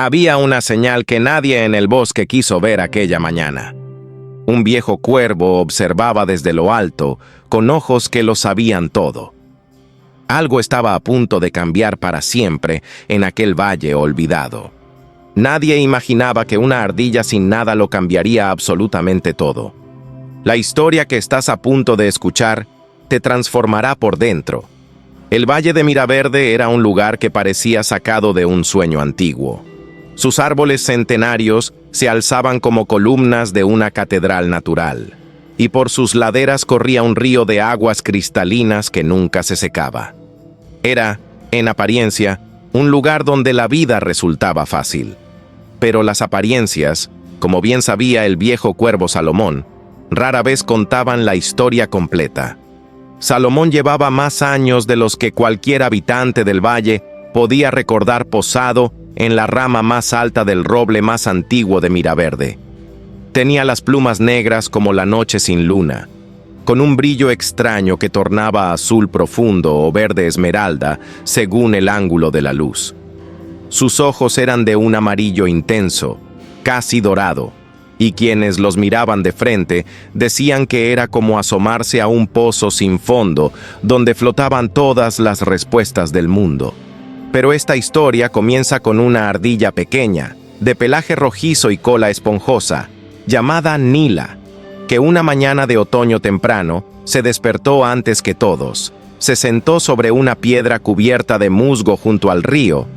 Había una señal que nadie en el bosque quiso ver aquella mañana. Un viejo cuervo observaba desde lo alto, con ojos que lo sabían todo. Algo estaba a punto de cambiar para siempre en aquel valle olvidado. Nadie imaginaba que una ardilla sin nada lo cambiaría absolutamente todo. La historia que estás a punto de escuchar te transformará por dentro. El Valle de Miraverde era un lugar que parecía sacado de un sueño antiguo. Sus árboles centenarios se alzaban como columnas de una catedral natural, y por sus laderas corría un río de aguas cristalinas que nunca se secaba. Era, en apariencia, un lugar donde la vida resultaba fácil. Pero las apariencias, como bien sabía el viejo cuervo Salomón, rara vez contaban la historia completa. Salomón llevaba más años de los que cualquier habitante del valle podía recordar posado en la rama más alta del roble más antiguo de Miraverde. Tenía las plumas negras como la noche sin luna, con un brillo extraño que tornaba azul profundo o verde esmeralda según el ángulo de la luz. Sus ojos eran de un amarillo intenso, casi dorado, y quienes los miraban de frente decían que era como asomarse a un pozo sin fondo donde flotaban todas las respuestas del mundo. Pero esta historia comienza con una ardilla pequeña, de pelaje rojizo y cola esponjosa, llamada Nila, que una mañana de otoño temprano se despertó antes que todos, se sentó sobre una piedra cubierta de musgo junto al río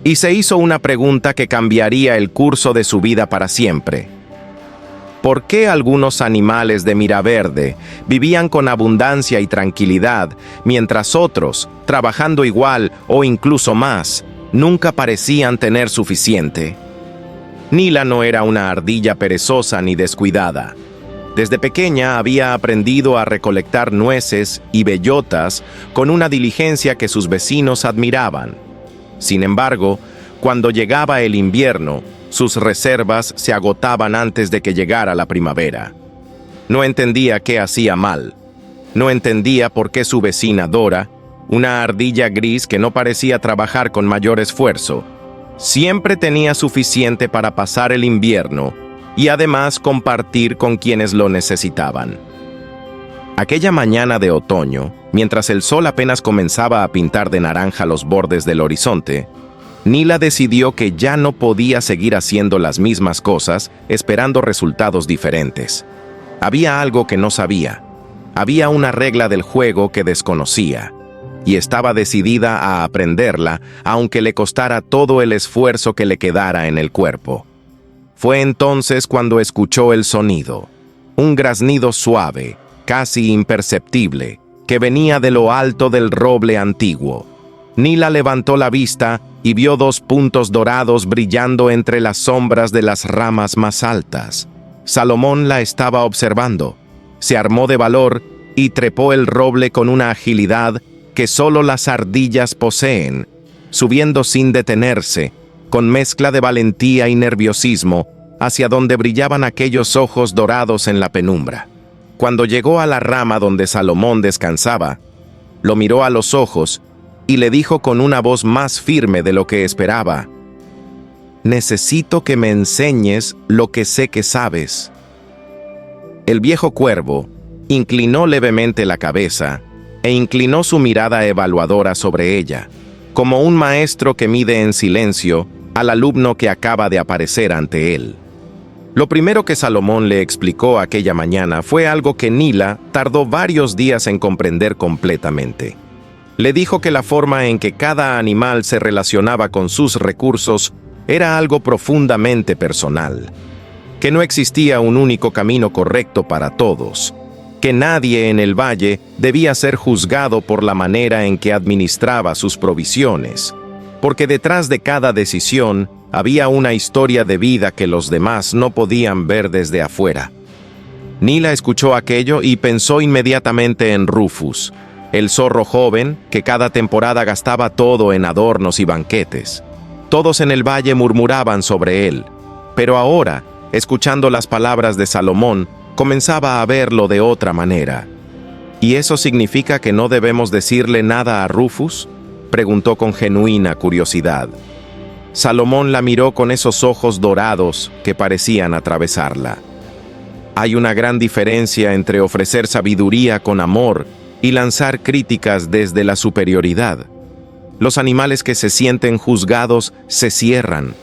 y se hizo una pregunta que cambiaría el curso de su vida para siempre. ¿Por qué algunos animales de Miraverde vivían con abundancia y tranquilidad, mientras otros, trabajando igual o incluso más, nunca parecían tener suficiente? Nila no era una ardilla perezosa ni descuidada. Desde pequeña había aprendido a recolectar nueces y bellotas con una diligencia que sus vecinos admiraban. Sin embargo, cuando llegaba el invierno, sus reservas se agotaban antes de que llegara la primavera. No entendía qué hacía mal. No entendía por qué su vecina Dora, una ardilla gris que no parecía trabajar con mayor esfuerzo, siempre tenía suficiente para pasar el invierno y además compartir con quienes lo necesitaban. Aquella mañana de otoño, mientras el sol apenas comenzaba a pintar de naranja los bordes del horizonte, Nila decidió que ya no podía seguir haciendo las mismas cosas, esperando resultados diferentes. Había algo que no sabía. Había una regla del juego que desconocía, y estaba decidida a aprenderla, aunque le costara todo el esfuerzo que le quedara en el cuerpo. Fue entonces cuando escuchó el sonido, un graznido suave, casi imperceptible, que venía de lo alto del roble antiguo. Nila levantó la vista y vio dos puntos dorados brillando entre las sombras de las ramas más altas. Salomón la estaba observando. Se armó de valor y trepó el roble con una agilidad que solo las ardillas poseen, subiendo sin detenerse, con mezcla de valentía y nerviosismo, hacia donde brillaban aquellos ojos dorados en la penumbra. Cuando llegó a la rama donde Salomón descansaba, lo miró a los ojos y le dijo con una voz más firme de lo que esperaba: «Necesito que me enseñes lo que sé que sabes». El viejo cuervo inclinó levemente la cabeza e inclinó su mirada evaluadora sobre ella, como un maestro que mide en silencio al alumno que acaba de aparecer ante él. Lo primero que Salomón le explicó aquella mañana fue algo que Nila tardó varios días en comprender completamente. Le dijo que la forma en que cada animal se relacionaba con sus recursos era algo profundamente personal, que no existía un único camino correcto para todos, que nadie en el valle debía ser juzgado por la manera en que administraba sus provisiones, porque detrás de cada decisión había una historia de vida que los demás no podían ver desde afuera. Nila escuchó aquello y pensó inmediatamente en Rufus, el zorro joven que cada temporada gastaba todo en adornos y banquetes. Todos en el valle murmuraban sobre él, pero ahora, escuchando las palabras de Salomón, comenzaba a verlo de otra manera. ¿Y eso significa que no debemos decirle nada a Rufus?, preguntó con genuina curiosidad. Salomón la miró con esos ojos dorados que parecían atravesarla. Hay una gran diferencia entre ofrecer sabiduría con amor y lanzar críticas desde la superioridad. Los animales que se sienten juzgados se cierran.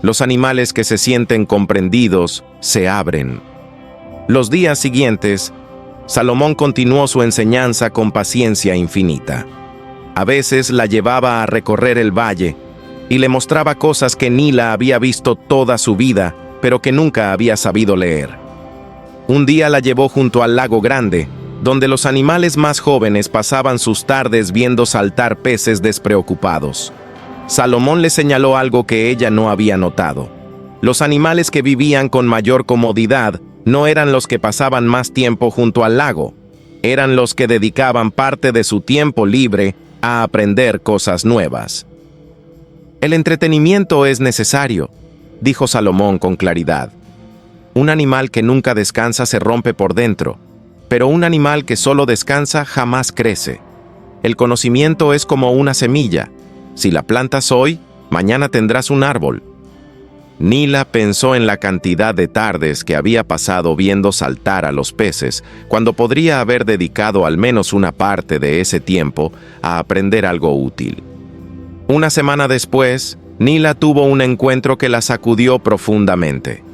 Los animales que se sienten comprendidos se abren. Los días siguientes, Salomón continuó su enseñanza con paciencia infinita. A veces la llevaba a recorrer el valle y le mostraba cosas que Nila había visto toda su vida, pero que nunca había sabido leer. Un día la llevó junto al lago grande, donde los animales más jóvenes pasaban sus tardes viendo saltar peces despreocupados. Salomón le señaló algo que ella no había notado. Los animales que vivían con mayor comodidad no eran los que pasaban más tiempo junto al lago, eran los que dedicaban parte de su tiempo libre a aprender cosas nuevas. El entretenimiento es necesario, dijo Salomón con claridad. Un animal que nunca descansa se rompe por dentro, pero un animal que solo descansa jamás crece. El conocimiento es como una semilla. Si la plantas hoy, mañana tendrás un árbol. Nila pensó en la cantidad de tardes que había pasado viendo saltar a los peces, cuando podría haber dedicado al menos una parte de ese tiempo a aprender algo útil. Una semana después, Nila tuvo un encuentro que la sacudió profundamente.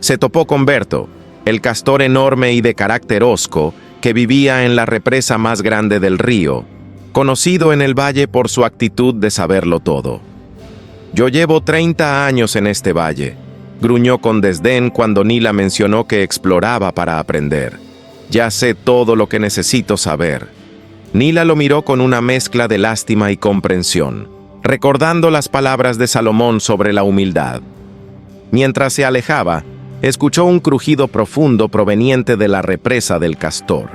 Se topó con Berto, el castor enorme y de carácter hosco que vivía en la represa más grande del río, conocido en el valle por su actitud de saberlo todo. «Yo llevo 30 años en este valle», gruñó con desdén cuando Nila mencionó que exploraba para aprender. «Ya sé todo lo que necesito saber». Nila lo miró con una mezcla de lástima y comprensión, recordando las palabras de Salomón sobre la humildad. Mientras se alejaba, escuchó un crujido profundo proveniente de la represa del castor.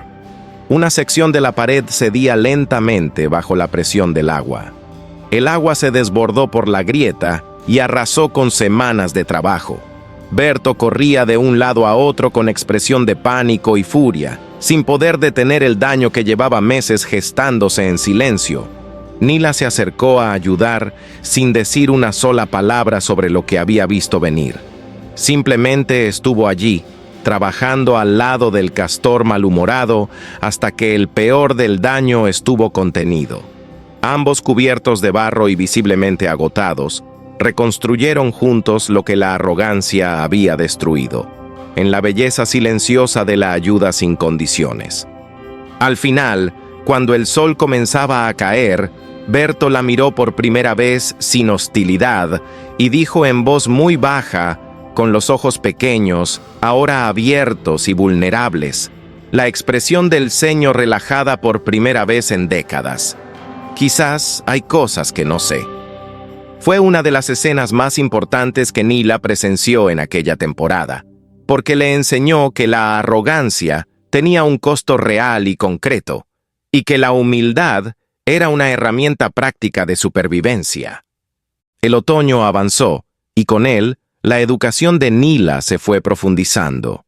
Una sección de la pared cedía lentamente bajo la presión del agua. El agua se desbordó por la grieta y arrasó con semanas de trabajo. Berto corría de un lado a otro con expresión de pánico y furia, sin poder detener el daño que llevaba meses gestándose en silencio. Nila se acercó a ayudar sin decir una sola palabra sobre lo que había visto venir. Simplemente estuvo allí, trabajando al lado del castor malhumorado hasta que el peor del daño estuvo contenido. Ambos, cubiertos de barro y visiblemente agotados, reconstruyeron juntos lo que la arrogancia había destruido, en la belleza silenciosa de la ayuda sin condiciones. Al final, cuando el sol comenzaba a caer, Berto la miró por primera vez sin hostilidad y dijo en voz muy baja, con los ojos pequeños, ahora abiertos y vulnerables, la expresión del ceño relajada por primera vez en décadas. «Quizás hay cosas que no sé». Fue una de las escenas más importantes que Nila presenció en aquella temporada, porque le enseñó que la arrogancia tenía un costo real y concreto, y que la humildad era una herramienta práctica de supervivencia. El otoño avanzó, y con él, la educación de Nila se fue profundizando.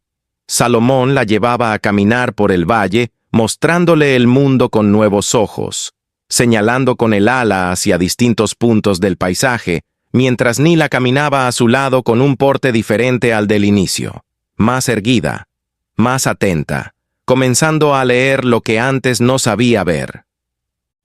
Salomón la llevaba a caminar por el valle, mostrándole el mundo con nuevos ojos, señalando con el ala hacia distintos puntos del paisaje, mientras Nila caminaba a su lado con un porte diferente al del inicio, más erguida, más atenta, comenzando a leer lo que antes no sabía ver.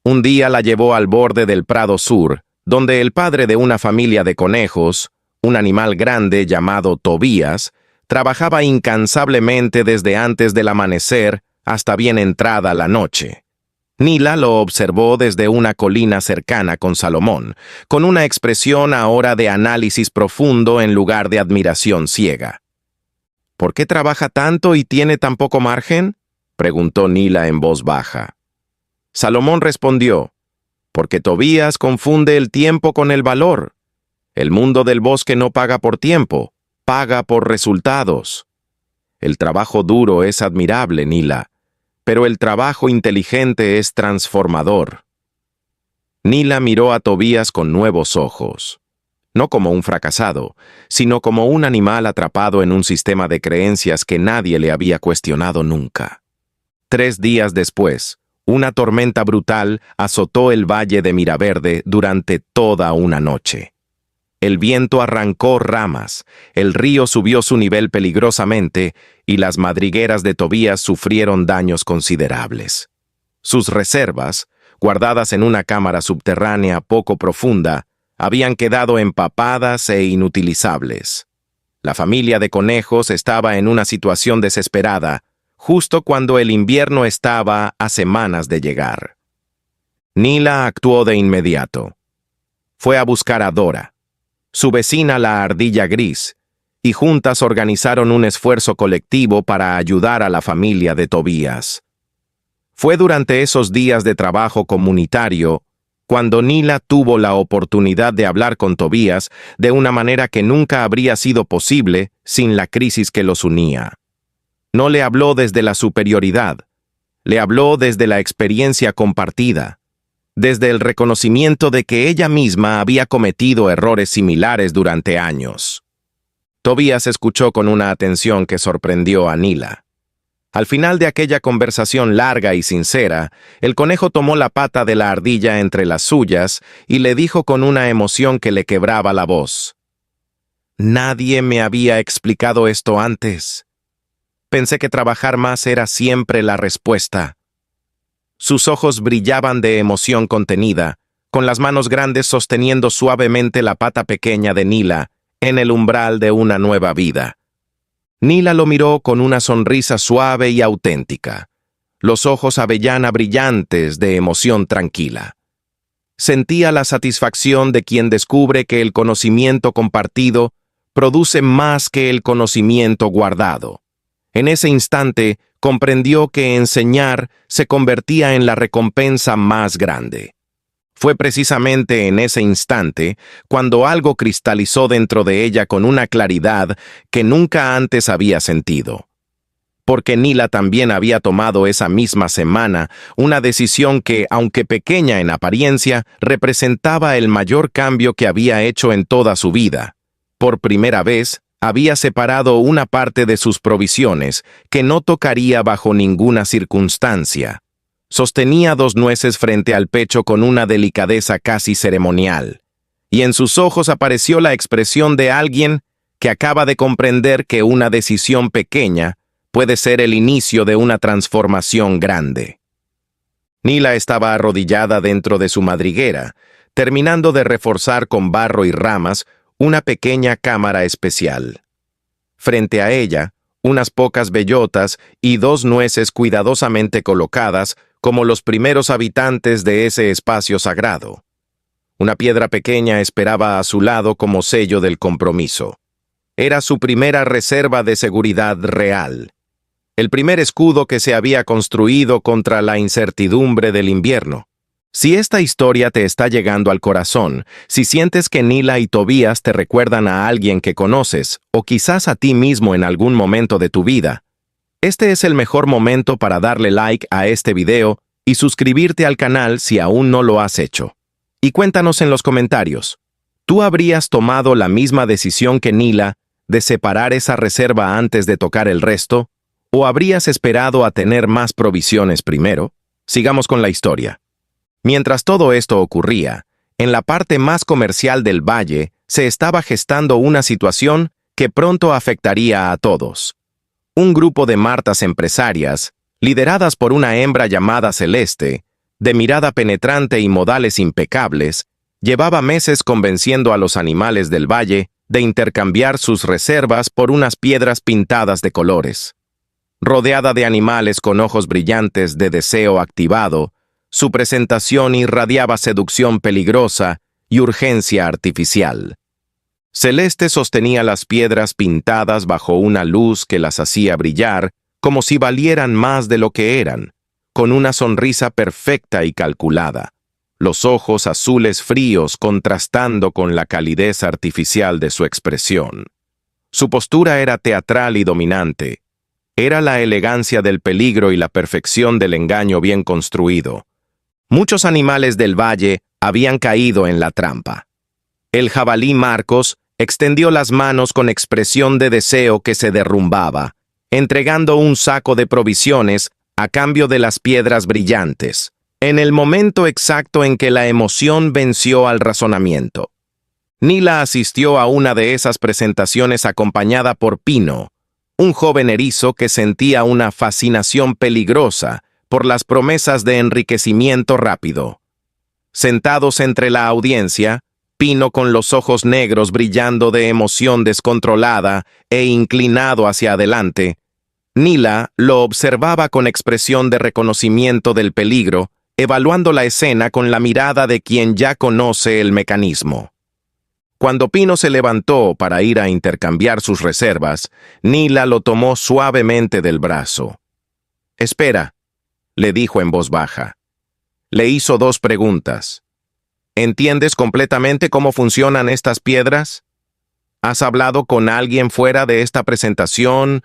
Un día la llevó al borde del Prado Sur, donde el padre de una familia de conejos, un animal grande llamado Tobías, trabajaba incansablemente desde antes del amanecer hasta bien entrada la noche. Nila lo observó desde una colina cercana con Salomón, con una expresión ahora de análisis profundo en lugar de admiración ciega. «¿Por qué trabaja tanto y tiene tan poco margen?», preguntó Nila en voz baja. Salomón respondió, «Porque Tobías confunde el tiempo con el valor. El mundo del bosque no paga por tiempo, paga por resultados. El trabajo duro es admirable, Nila, pero el trabajo inteligente es transformador». Nila miró a Tobías con nuevos ojos, no como un fracasado, sino como un animal atrapado en un sistema de creencias que nadie le había cuestionado nunca. 3 días después, una tormenta brutal azotó el valle de Miraverde durante toda una noche. el viento arrancó ramas, el río subió su nivel peligrosamente y las madrigueras de Tobías sufrieron daños considerables. Sus reservas, guardadas en una cámara subterránea poco profunda, habían quedado empapadas e inutilizables. La familia de conejos estaba en una situación desesperada, justo cuando el invierno estaba a semanas de llegar. Nila actuó de inmediato. Fue a buscar a Dora, su vecina la ardilla gris, y juntas organizaron un esfuerzo colectivo para ayudar a la familia de Tobías. Fue durante esos días de trabajo comunitario cuando Nila tuvo la oportunidad de hablar con Tobías de una manera que nunca habría sido posible sin la crisis que los unía. No le habló desde la superioridad, le habló desde la experiencia compartida, desde el reconocimiento de que ella misma había cometido errores similares durante años. Tobías escuchó con una atención que sorprendió a Nila. Al final de aquella conversación larga y sincera, el conejo tomó la pata de la ardilla entre las suyas y le dijo con una emoción que le quebraba la voz: «Nadie me había explicado esto antes. Pensé que trabajar más era siempre la respuesta». Sus ojos brillaban de emoción contenida, con las manos grandes sosteniendo suavemente la pata pequeña de Nila en el umbral de una nueva vida. Nila lo miró con una sonrisa suave y auténtica, los ojos avellana brillantes de emoción tranquila. Sentía la satisfacción de quien descubre que el conocimiento compartido produce más que el conocimiento guardado. En ese instante, comprendió que enseñar se convertía en la recompensa más grande. Fue precisamente en ese instante cuando algo cristalizó dentro de ella con una claridad que nunca antes había sentido. Porque Nila también había tomado esa misma semana una decisión que, aunque pequeña en apariencia, representaba el mayor cambio que había hecho en toda su vida. Por primera vez, había separado una parte de sus provisiones que no tocaría bajo ninguna circunstancia. Sostenía 2 nueces frente al pecho con una delicadeza casi ceremonial, y en sus ojos apareció la expresión de alguien que acaba de comprender que una decisión pequeña puede ser el inicio de una transformación grande. Nila estaba arrodillada dentro de su madriguera, terminando de reforzar con barro y ramas una pequeña cámara especial. Frente a ella, unas pocas bellotas y 2 nueces cuidadosamente colocadas como los primeros habitantes de ese espacio sagrado. Una piedra pequeña esperaba a su lado como sello del compromiso. Era su primera reserva de seguridad real. El primer escudo que se había construido contra la incertidumbre del invierno. Si esta historia te está llegando al corazón, si sientes que Nila y Tobías te recuerdan a alguien que conoces, o quizás a ti mismo en algún momento de tu vida, este es el mejor momento para darle like a este video y suscribirte al canal si aún no lo has hecho. Y cuéntanos en los comentarios, ¿tú habrías tomado la misma decisión que Nila de separar esa reserva antes de tocar el resto? ¿O habrías esperado a tener más provisiones primero? Sigamos con la historia. Mientras todo esto ocurría, en la parte más comercial del valle se estaba gestando una situación que pronto afectaría a todos. Un grupo de martas empresarias, lideradas por una hembra llamada Celeste, de mirada penetrante y modales impecables, llevaba meses convenciendo a los animales del valle de intercambiar sus reservas por unas piedras pintadas de colores. Rodeada de animales con ojos brillantes de deseo activado, su presentación irradiaba seducción peligrosa y urgencia artificial. Celeste sostenía las piedras pintadas bajo una luz que las hacía brillar como si valieran más de lo que eran, con una sonrisa perfecta y calculada, los ojos azules fríos contrastando con la calidez artificial de su expresión. Su postura era teatral y dominante. Era la elegancia del peligro y la perfección del engaño bien construido. Muchos animales del valle habían caído en la trampa. El jabalí Marcos extendió las manos con expresión de deseo que se derrumbaba, entregando un saco de provisiones a cambio de las piedras brillantes, en el momento exacto en que la emoción venció al razonamiento. Nila asistió a una de esas presentaciones acompañada por Pino, un joven erizo que sentía una fascinación peligrosa por las promesas de enriquecimiento rápido. Sentados entre la audiencia, Pino con los ojos negros brillando de emoción descontrolada e inclinado hacia adelante, Nila lo observaba con expresión de reconocimiento del peligro, evaluando la escena con la mirada de quien ya conoce el mecanismo. Cuando Pino se levantó para ir a intercambiar sus reservas, Nila lo tomó suavemente del brazo. «Espera», le dijo en voz baja. Le hizo 2 preguntas. «¿Entiendes completamente cómo funcionan estas piedras? ¿Has hablado con alguien fuera de esta presentación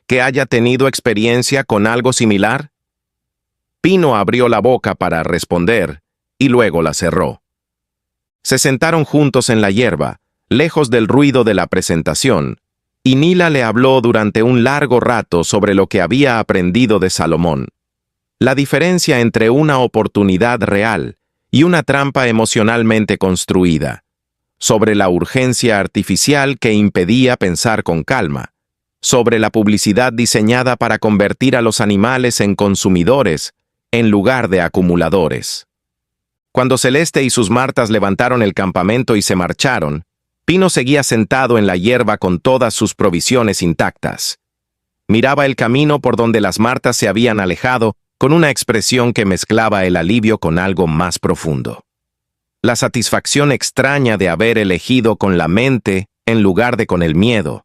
que haya tenido experiencia con algo similar?» Pino abrió la boca para responder y luego la cerró. Se sentaron juntos en la hierba, lejos del ruido de la presentación, y Nila le habló durante un largo rato sobre lo que había aprendido de Salomón. La diferencia entre una oportunidad real y una trampa emocionalmente construida, sobre la urgencia artificial que impedía pensar con calma, sobre la publicidad diseñada para convertir a los animales en consumidores en lugar de acumuladores. Cuando Celeste y sus martas levantaron el campamento y se marcharon, Pino seguía sentado en la hierba con todas sus provisiones intactas. Miraba el camino por donde las martas se habían alejado con una expresión que mezclaba el alivio con algo más profundo. La satisfacción extraña de haber elegido con la mente en lugar de con el miedo.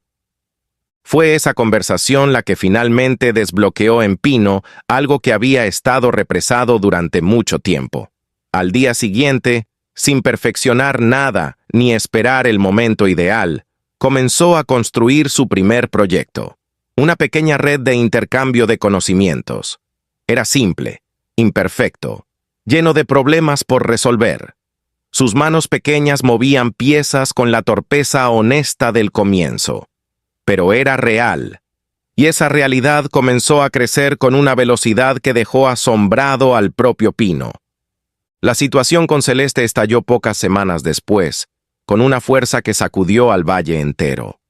Fue esa conversación la que finalmente desbloqueó en Pino algo que había estado represado durante mucho tiempo. Al día siguiente, sin perfeccionar nada ni esperar el momento ideal, comenzó a construir su primer proyecto, una pequeña red de intercambio de conocimientos. Era simple, imperfecto, lleno de problemas por resolver. Sus manos pequeñas movían piezas con la torpeza honesta del comienzo. Pero era real, y esa realidad comenzó a crecer con una velocidad que dejó asombrado al propio Pino. La situación con Celeste estalló pocas semanas después, con una fuerza que sacudió al valle entero.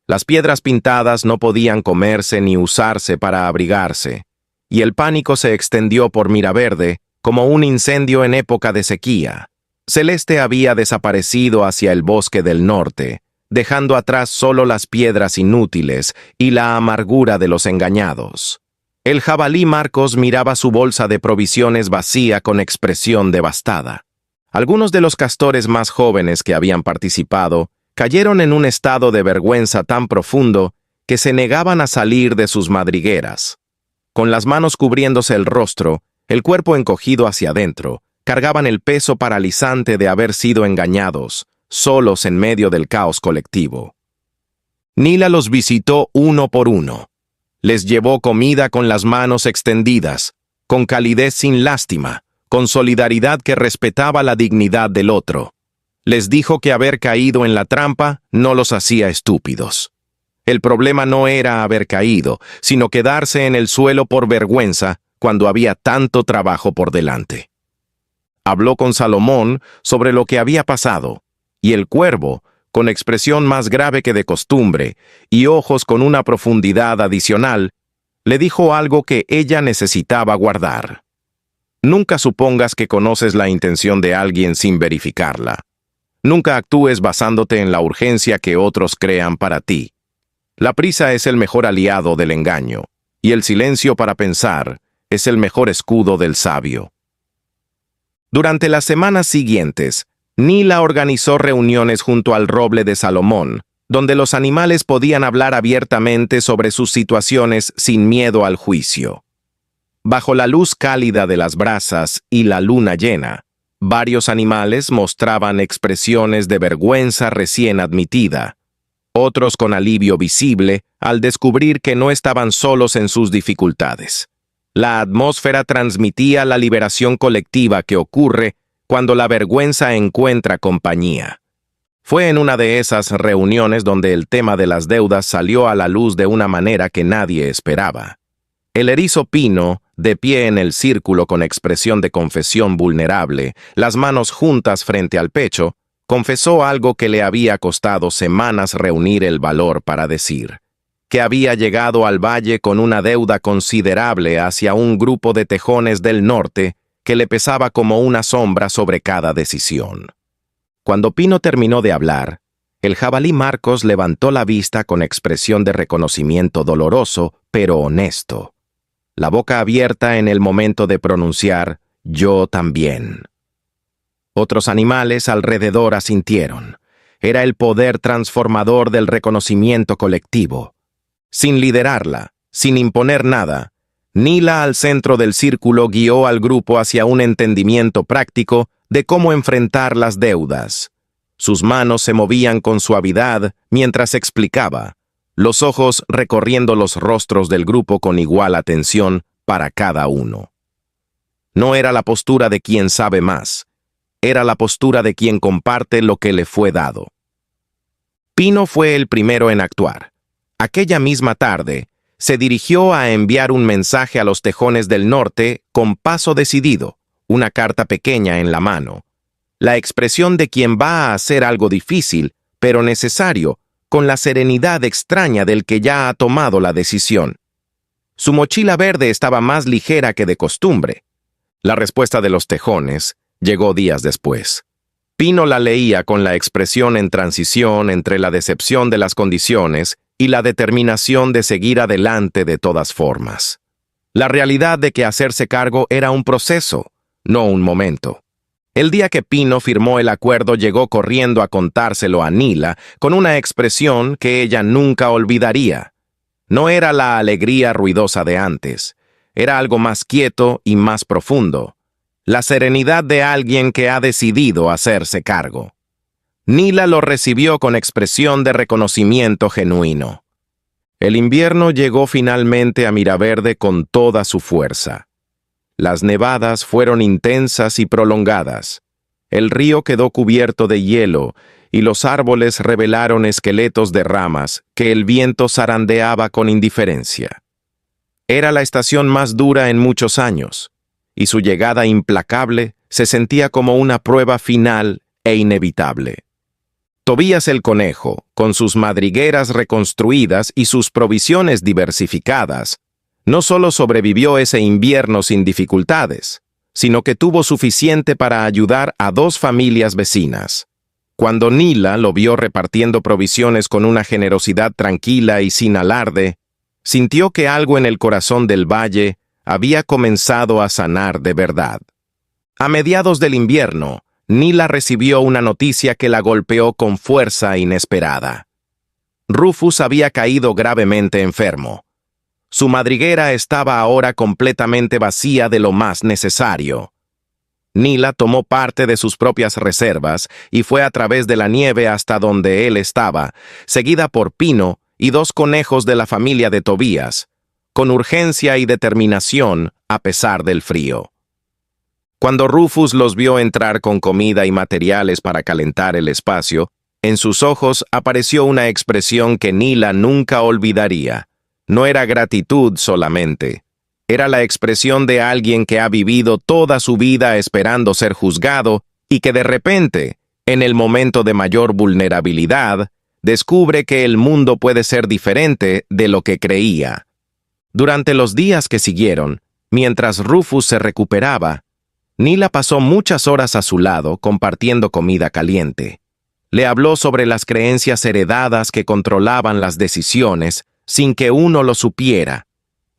Las piedras pintadas no podían comerse ni usarse para abrigarse, y el pánico se extendió por Miraverde como un incendio en época de sequía. Celeste había desaparecido hacia el bosque del norte, dejando atrás solo las piedras inútiles y la amargura de los engañados. El jabalí Marcos miraba su bolsa de provisiones vacía con expresión devastada. Algunos de los castores más jóvenes que habían participado cayeron en un estado de vergüenza tan profundo que se negaban a salir de sus madrigueras. Con las manos cubriéndose el rostro, el cuerpo encogido hacia adentro, cargaban el peso paralizante de haber sido engañados, solos en medio del caos colectivo. Nila los visitó uno por uno. Les llevó comida con las manos extendidas, con calidez sin lástima, con solidaridad que respetaba la dignidad del otro. Les dijo que haber caído en la trampa no los hacía estúpidos. El problema no era haber caído, sino quedarse en el suelo por vergüenza cuando había tanto trabajo por delante. Habló con Salomón sobre lo que había pasado, y el cuervo, con expresión más grave que de costumbre, y ojos con una profundidad adicional, le dijo algo que ella necesitaba guardar. Nunca supongas que conoces la intención de alguien sin verificarla. Nunca actúes basándote en la urgencia que otros crean para ti. La prisa es el mejor aliado del engaño, y el silencio para pensar es el mejor escudo del sabio. Durante las semanas siguientes, Nila organizó reuniones junto al roble de Salomón, donde los animales podían hablar abiertamente sobre sus situaciones sin miedo al juicio. Bajo la luz cálida de las brasas y la luna llena, varios animales mostraban expresiones de vergüenza recién admitida, otros con alivio visible al descubrir que no estaban solos en sus dificultades. La atmósfera transmitía la liberación colectiva que ocurre cuando la vergüenza encuentra compañía. Fue en una de esas reuniones donde el tema de las deudas salió a la luz de una manera que nadie esperaba. El erizo Pino, de pie en el círculo con expresión de confesión vulnerable, las manos juntas frente al pecho, confesó algo que le había costado semanas reunir el valor para decir, que había llegado al valle con una deuda considerable hacia un grupo de tejones del norte que le pesaba como una sombra sobre cada decisión. Cuando Pino terminó de hablar, el jabalí Marcos levantó la vista con expresión de reconocimiento doloroso, pero honesto, la boca abierta en el momento de pronunciar «yo también». Otros animales alrededor asintieron. Era el poder transformador del reconocimiento colectivo. Sin liderarla, sin imponer nada, Nila al centro del círculo guió al grupo hacia un entendimiento práctico de cómo enfrentar las deudas. Sus manos se movían con suavidad mientras explicaba, los ojos recorriendo los rostros del grupo con igual atención para cada uno. No era la postura de quien sabe más, era la postura de quien comparte lo que le fue dado. Pino fue el primero en actuar. Aquella misma tarde, se dirigió a enviar un mensaje a los tejones del norte con paso decidido, una carta pequeña en la mano. La expresión de quien va a hacer algo difícil, pero necesario, con la serenidad extraña del que ya ha tomado la decisión. Su mochila verde estaba más ligera que de costumbre. La respuesta de los tejones llegó días después. Pino la leía con la expresión en transición entre la decepción de las condiciones y la determinación de seguir adelante de todas formas. La realidad de que hacerse cargo era un proceso, no un momento. El día que Pino firmó el acuerdo llegó corriendo a contárselo a Nila con una expresión que ella nunca olvidaría. No era la alegría ruidosa de antes, era algo más quieto y más profundo. La serenidad de alguien que ha decidido hacerse cargo. Nila lo recibió con expresión de reconocimiento genuino. El invierno llegó finalmente a Miraverde con toda su fuerza. Las nevadas fueron intensas y prolongadas. El río quedó cubierto de hielo y los árboles revelaron esqueletos de ramas que el viento zarandeaba con indiferencia. Era la estación más dura en muchos años, y su llegada implacable se sentía como una prueba final e inevitable. Tobías el conejo, con sus madrigueras reconstruidas y sus provisiones diversificadas, no solo sobrevivió ese invierno sin dificultades, sino que tuvo suficiente para ayudar a 2 familias vecinas. Cuando Nila lo vio repartiendo provisiones con una generosidad tranquila y sin alarde, sintió que algo en el corazón del valle había comenzado a sanar de verdad. A mediados del invierno, Nila recibió una noticia que la golpeó con fuerza inesperada. Rufus había caído gravemente enfermo. Su madriguera estaba ahora completamente vacía de lo más necesario. Nila tomó parte de sus propias reservas y fue a través de la nieve hasta donde él estaba, seguida por Pino y 2 conejos de la familia de Tobías, con urgencia y determinación a pesar del frío. Cuando Rufus los vio entrar con comida y materiales para calentar el espacio, en sus ojos apareció una expresión que Nila nunca olvidaría. No era gratitud solamente. Era la expresión de alguien que ha vivido toda su vida esperando ser juzgado y que de repente, en el momento de mayor vulnerabilidad, descubre que el mundo puede ser diferente de lo que creía. Durante los días que siguieron, mientras Rufus se recuperaba, Nila pasó muchas horas a su lado compartiendo comida caliente. Le habló sobre las creencias heredadas que controlaban las decisiones sin que uno lo supiera.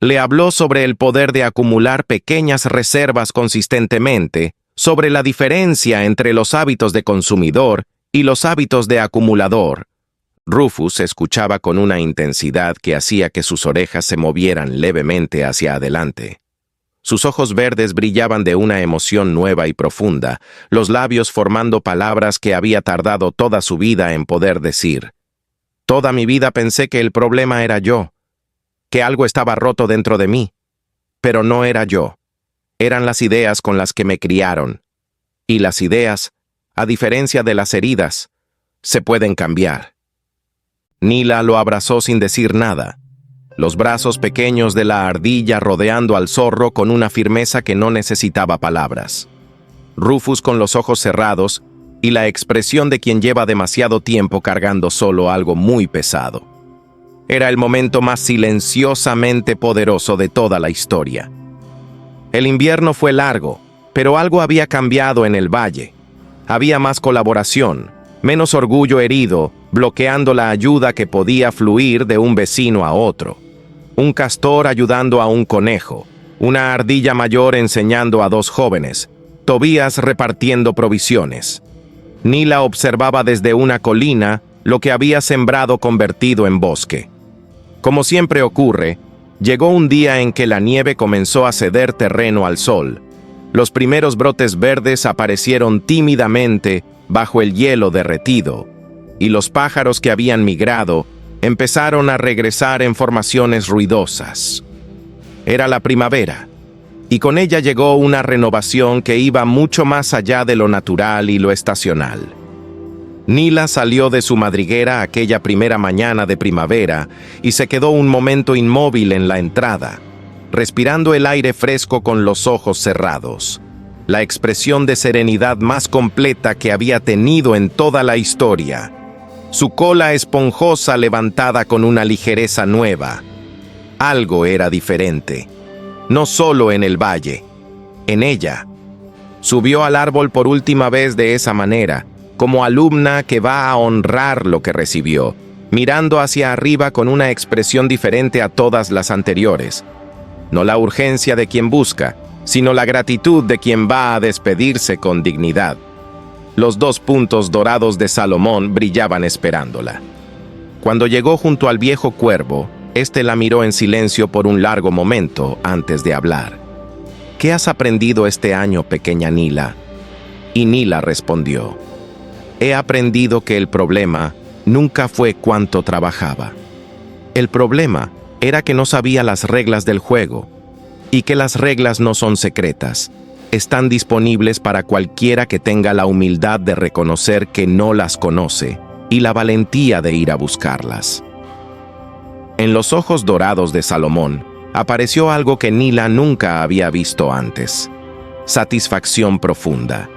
Le habló sobre el poder de acumular pequeñas reservas consistentemente, sobre la diferencia entre los hábitos de consumidor y los hábitos de acumulador. Rufus escuchaba con una intensidad que hacía que sus orejas se movieran levemente hacia adelante. Sus ojos verdes brillaban de una emoción nueva y profunda, los labios formando palabras que había tardado toda su vida en poder decir. Toda mi vida pensé que el problema era yo, que algo estaba roto dentro de mí, pero no era yo. Eran las ideas con las que me criaron. Y las ideas, a diferencia de las heridas, se pueden cambiar. Nila lo abrazó sin decir nada, los brazos pequeños de la ardilla rodeando al zorro con una firmeza que no necesitaba palabras. Rufus, con los ojos cerrados, y la expresión de quien lleva demasiado tiempo cargando solo algo muy pesado. Era el momento más silenciosamente poderoso de toda la historia. El invierno fue largo, pero algo había cambiado en el valle. Había más colaboración, menos orgullo herido, bloqueando la ayuda que podía fluir de un vecino a otro. Un castor ayudando a un conejo, una ardilla mayor enseñando a dos jóvenes, Tobías repartiendo provisiones. Nila observaba desde una colina lo que había sembrado convertido en bosque. Como siempre ocurre, llegó un día en que la nieve comenzó a ceder terreno al sol. Los primeros brotes verdes aparecieron tímidamente bajo el hielo derretido, y los pájaros que habían migrado empezaron a regresar en formaciones ruidosas. Era la primavera, y con ella llegó una renovación que iba mucho más allá de lo natural y lo estacional. Nila salió de su madriguera aquella primera mañana de primavera y se quedó un momento inmóvil en la entrada, respirando el aire fresco con los ojos cerrados, la expresión de serenidad más completa que había tenido en toda la historia. Su cola esponjosa levantada con una ligereza nueva. Algo era diferente, no solo en el valle, en ella. Subió al árbol por última vez de esa manera, como alumna que va a honrar lo que recibió, mirando hacia arriba con una expresión diferente a todas las anteriores. No la urgencia de quien busca, sino la gratitud de quien va a despedirse con dignidad. Los 2 puntos dorados de Salomón brillaban esperándola. Cuando llegó junto al viejo cuervo, éste la miró en silencio por un largo momento antes de hablar. «¿Qué has aprendido este año, pequeña Nila?» Y Nila respondió: «He aprendido que el problema nunca fue cuánto trabajaba. El problema era que no sabía las reglas del juego, y que las reglas no son secretas, están disponibles para cualquiera que tenga la humildad de reconocer que no las conoce y la valentía de ir a buscarlas». En los ojos dorados de Salomón apareció algo que Nila nunca había visto antes: satisfacción profunda.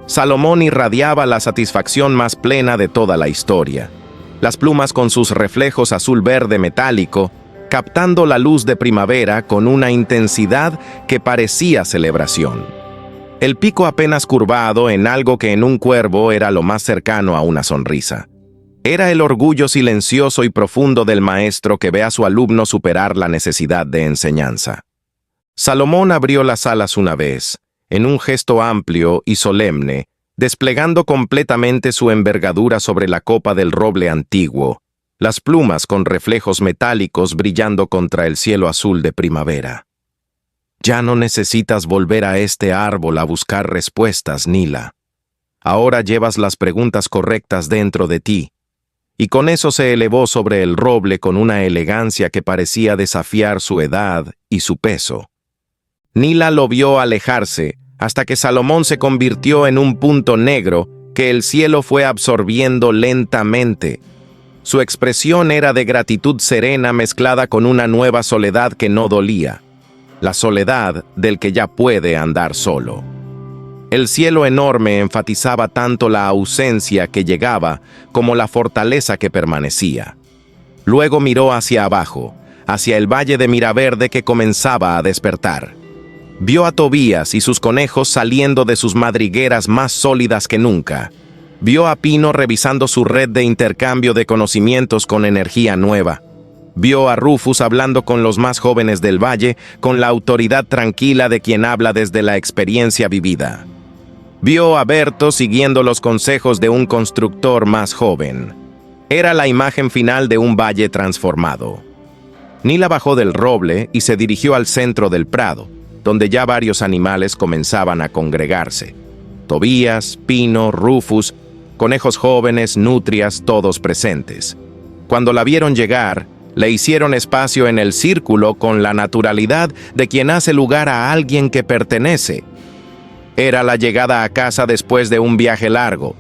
Salomón irradiaba la satisfacción más plena de toda la historia. Las plumas con sus reflejos azul-verde metálico, captando la luz de primavera con una intensidad que parecía celebración. El pico apenas curvado en algo que en un cuervo era lo más cercano a una sonrisa. Era el orgullo silencioso y profundo del maestro que ve a su alumno superar la necesidad de enseñanza. Salomón abrió las alas una vez, en un gesto amplio y solemne, desplegando completamente su envergadura sobre la copa del roble antiguo, las plumas con reflejos metálicos brillando contra el cielo azul de primavera. «Ya no necesitas volver a este árbol a buscar respuestas, Nila. Ahora llevas las preguntas correctas dentro de ti». Y con eso se elevó sobre el roble con una elegancia que parecía desafiar su edad y su peso. Nila lo vio alejarse hasta que Salomón se convirtió en un punto negro que el cielo fue absorbiendo lentamente. Su expresión era de gratitud serena mezclada con una nueva soledad que no dolía, la soledad del que ya puede andar solo. El cielo enorme enfatizaba tanto la ausencia que llegaba como la fortaleza que permanecía. Luego miró hacia abajo, hacia el valle de Miraverde que comenzaba a despertar. Vio a Tobías y sus conejos saliendo de sus madrigueras más sólidas que nunca. Vio a Pino revisando su red de intercambio de conocimientos con energía nueva. Vio a Rufus hablando con los más jóvenes del valle con la autoridad tranquila de quien habla desde la experiencia vivida. Vio a Berto siguiendo los consejos de un constructor más joven. Era la imagen final de un valle transformado. Nila bajó del roble y se dirigió al centro del prado, donde ya varios animales comenzaban a congregarse. Tobías, Pino, Rufus, conejos jóvenes, nutrias, todos presentes. Cuando la vieron llegar, le hicieron espacio en el círculo con la naturalidad de quien hace lugar a alguien que pertenece. Era la llegada a casa después de un viaje largo.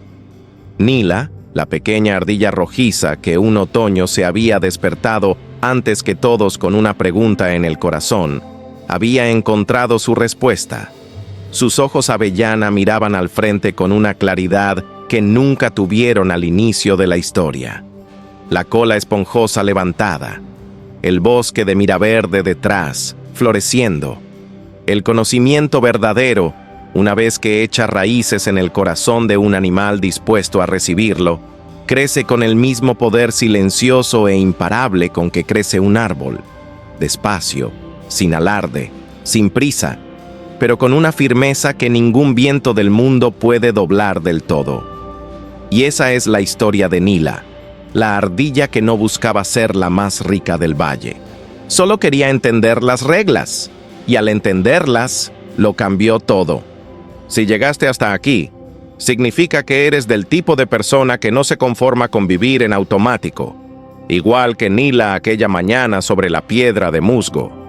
Nila, la pequeña ardilla rojiza que un otoño se había despertado antes que todos con una pregunta en el corazón, había encontrado su respuesta. Sus ojos avellana miraban al frente con una claridad que nunca tuvieron al inicio de la historia. La cola esponjosa levantada, el bosque de miraverde detrás, floreciendo. El conocimiento verdadero, una vez que echa raíces en el corazón de un animal dispuesto a recibirlo, crece con el mismo poder silencioso e imparable con que crece un árbol, despacio, sin alarde, sin prisa, pero con una firmeza que ningún viento del mundo puede doblar del todo. Y esa es la historia de Nila, la ardilla que no buscaba ser la más rica del valle. Solo quería entender las reglas, y al entenderlas, lo cambió todo. Si llegaste hasta aquí, significa que eres del tipo de persona que no se conforma con vivir en automático, igual que Nila aquella mañana sobre la piedra de musgo.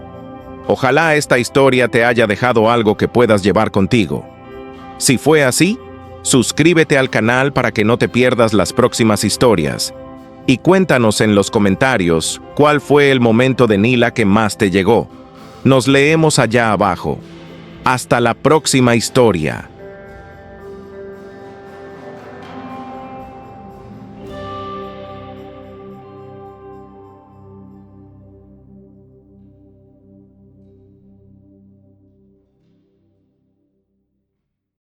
Ojalá esta historia te haya dejado algo que puedas llevar contigo. Si fue así, suscríbete al canal para que no te pierdas las próximas historias. Y cuéntanos en los comentarios cuál fue el momento de Nila que más te llegó. Nos leemos allá abajo. Hasta la próxima historia.